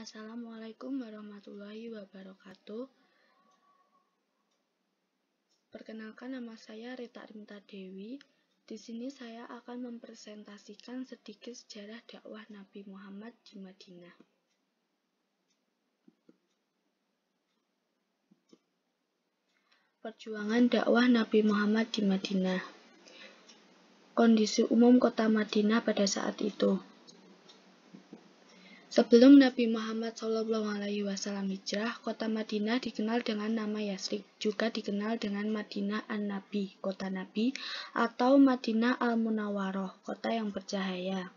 Assalamualaikum warahmatullahi wabarakatuh. Perkenalkan, nama saya Rita Rimta Dewi. Di sini saya akan mempresentasikan sedikit sejarah dakwah Nabi Muhammad di Madinah. Perjuangan dakwah Nabi Muhammad di Madinah. Kondisi umum kota Madinah pada saat itu. Sebelum Nabi Muhammad SAW hijrah, kota Madinah dikenal dengan nama Yasrib, juga dikenal dengan Madinah An-Nabi, kota Nabi, atau Madinah Al-Munawwaroh, kota yang bercahaya.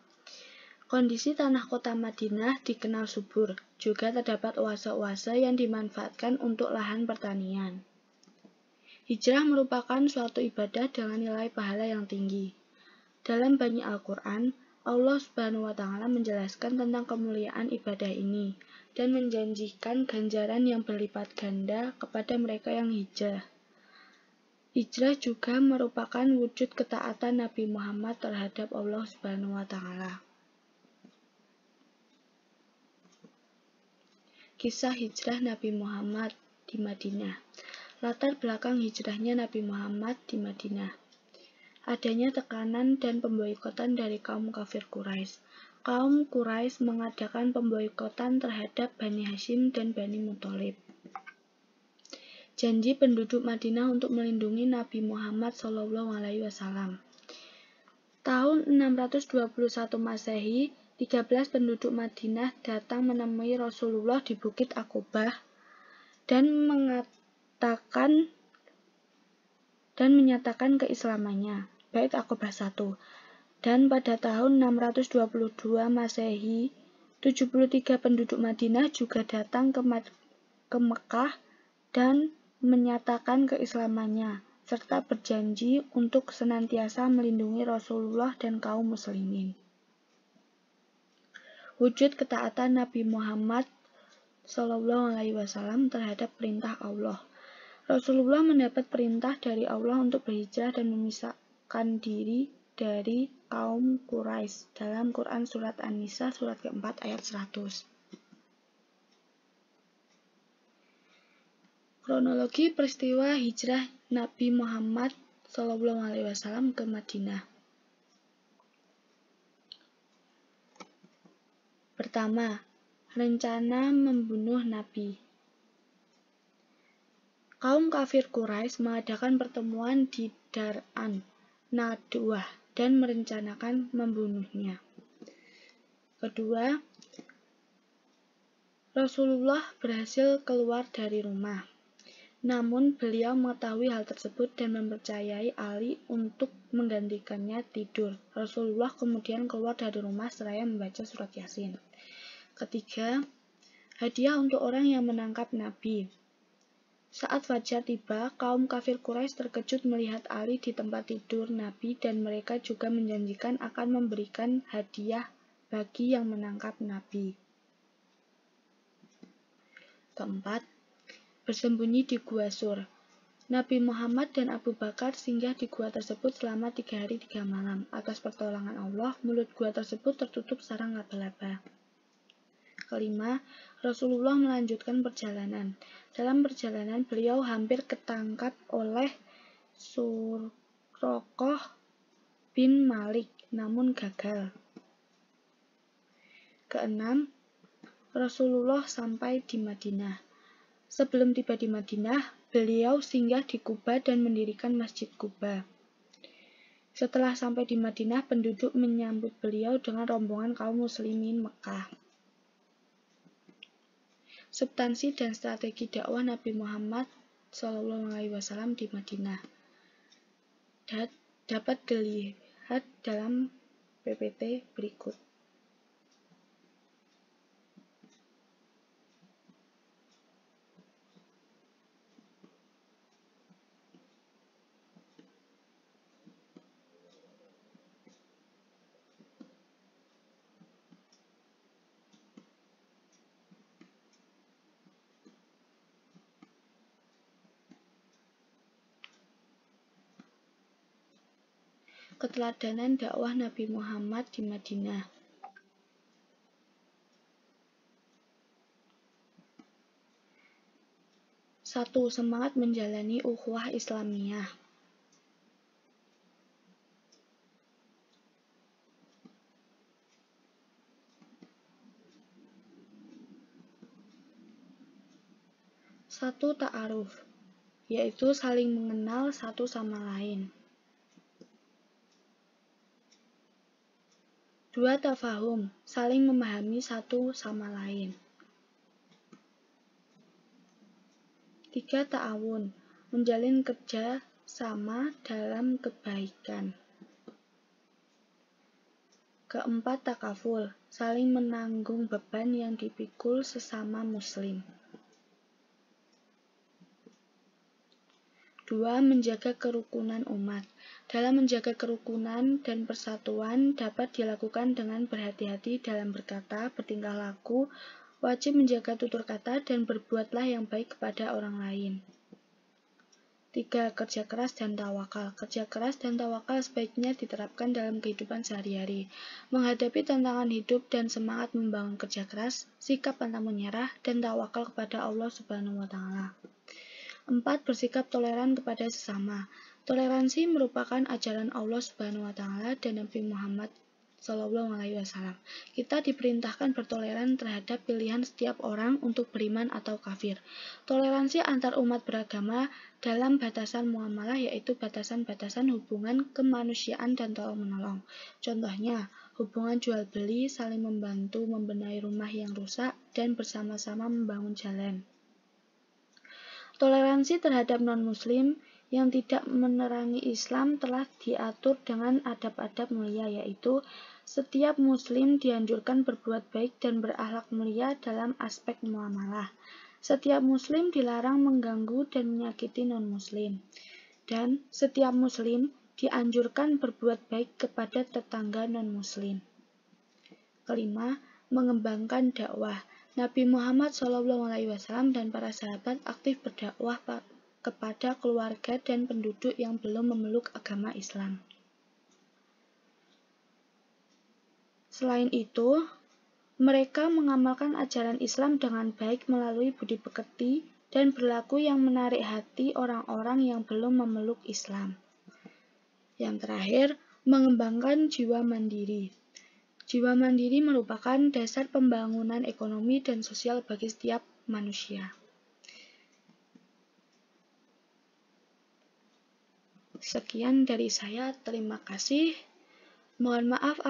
Kondisi tanah kota Madinah dikenal subur, juga terdapat oase-oase yang dimanfaatkan untuk lahan pertanian. Hijrah merupakan suatu ibadah dengan nilai pahala yang tinggi. Dalam banyak Al-Quran, Allah Subhanahu wa Ta'ala menjelaskan tentang kemuliaan ibadah ini dan menjanjikan ganjaran yang berlipat ganda kepada mereka yang hijrah. Hijrah juga merupakan wujud ketaatan Nabi Muhammad terhadap Allah Subhanahu wa Ta'ala. Kisah hijrah Nabi Muhammad di Madinah. Latar belakang hijrahnya Nabi Muhammad di Madinah. Adanya tekanan dan pemboikotan dari kaum kafir Quraisy. Kaum Quraisy mengadakan pemboikotan terhadap Bani Hashim dan Bani Muthalib. Janji penduduk Madinah untuk melindungi Nabi Muhammad SAW. Tahun 621 Masehi, 13 penduduk Madinah datang menemui Rasulullah di Bukit Aqobah dan menyatakan keislamannya. Bait Aqobah 1. Dan pada tahun 622 Masehi, 73 penduduk Madinah juga datang ke Mekah dan menyatakan keislamannya, serta berjanji untuk senantiasa melindungi Rasulullah dan kaum muslimin. Wujud ketaatan Nabi Muhammad SAW terhadap perintah Allah. Rasulullah mendapat perintah dari Allah untuk berhijrah dan memisahkan diri dari kaum Quraisy dalam Quran Surat An-Nisa surat keempat ayat 100. Kronologi peristiwa hijrah Nabi Muhammad SAW ke Madinah. Pertama, rencana membunuh Nabi. Kaum kafir Quraisy mengadakan pertemuan di Dar'an Nadwah dan merencanakan membunuhnya. Kedua, Rasulullah berhasil keluar dari rumah. Namun beliau mengetahui hal tersebut dan mempercayai Ali untuk menggantikannya tidur. Rasulullah kemudian keluar dari rumah seraya membaca surat Yasin. Ketiga, hadiah untuk orang yang menangkap Nabi. Saat fajar tiba, kaum kafir Quraisy terkejut melihat Ali di tempat tidur Nabi dan mereka juga menjanjikan akan memberikan hadiah bagi yang menangkap Nabi. Keempat, bersembunyi di Gua Sur. Nabi Muhammad dan Abu Bakar singgah di gua tersebut selama 3 hari 3 malam. Atas pertolongan Allah, mulut gua tersebut tertutup sarang laba-laba. Kelima, Rasulullah melanjutkan perjalanan. Dalam perjalanan, beliau hampir ketangkap oleh Suraqah bin Malik, namun gagal. Keenam, Rasulullah sampai di Madinah. Sebelum tiba di Madinah, beliau singgah di Quba dan mendirikan Masjid Quba. Setelah sampai di Madinah, penduduk menyambut beliau dengan rombongan kaum muslimin Mekah. Substansi dan strategi dakwah Nabi Muhammad SAW di Madinah dapat dilihat dalam PPT berikut. Keteladanan dakwah Nabi Muhammad di Madinah. 1. Semangat menjalani ukhuwah Islamiyah. Satu, ta'aruf, yaitu saling mengenal satu sama lain. 2. Tafahum, saling memahami satu sama lain. 3. Ta'awun, menjalin kerja sama dalam kebaikan. 4. Takaful, saling menanggung beban yang dipikul sesama muslim. 2. Menjaga kerukunan umat. Dalam menjaga kerukunan dan persatuan dapat dilakukan dengan berhati-hati dalam berkata, bertingkah laku, wajib menjaga tutur kata dan berbuatlah yang baik kepada orang lain. 3. Kerja keras dan tawakal. Kerja keras dan tawakal sebaiknya diterapkan dalam kehidupan sehari-hari. Menghadapi tantangan hidup dan semangat membangun kerja keras, sikap pantang menyerah, dan tawakal kepada Allah Subhanahu wa Ta'ala. 4. Bersikap toleran kepada sesama. Toleransi merupakan ajaran Allah Subhanahu wa Ta'ala dan Nabi Muhammad SAW. Kita diperintahkan bertoleran terhadap pilihan setiap orang untuk beriman atau kafir. Toleransi antar umat beragama dalam batasan muamalah, yaitu batasan-batasan hubungan kemanusiaan dan tolong-menolong. Contohnya, hubungan jual-beli, saling membantu membenahi rumah yang rusak, dan bersama-sama membangun jalan. Toleransi terhadap non-muslim yang tidak menerangi Islam telah diatur dengan adab-adab mulia, yaitu setiap muslim dianjurkan berbuat baik dan berakhlak mulia dalam aspek muamalah. Setiap muslim dilarang mengganggu dan menyakiti non-muslim. Dan setiap muslim dianjurkan berbuat baik kepada tetangga non-muslim. 5. Mengembangkan dakwah. Nabi Muhammad SAW dan para sahabat aktif berdakwah kepada keluarga dan penduduk yang belum memeluk agama Islam. Selain itu, mereka mengamalkan ajaran Islam dengan baik melalui budi pekerti dan berlaku yang menarik hati orang-orang yang belum memeluk Islam. Yang terakhir, mengembangkan jiwa mandiri. Jiwa mandiri merupakan dasar pembangunan ekonomi dan sosial bagi setiap manusia. Sekian dari saya, terima kasih. Mohon maaf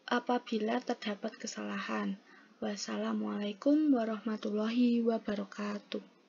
apabila terdapat kesalahan. Wassalamualaikum warahmatullahi wabarakatuh.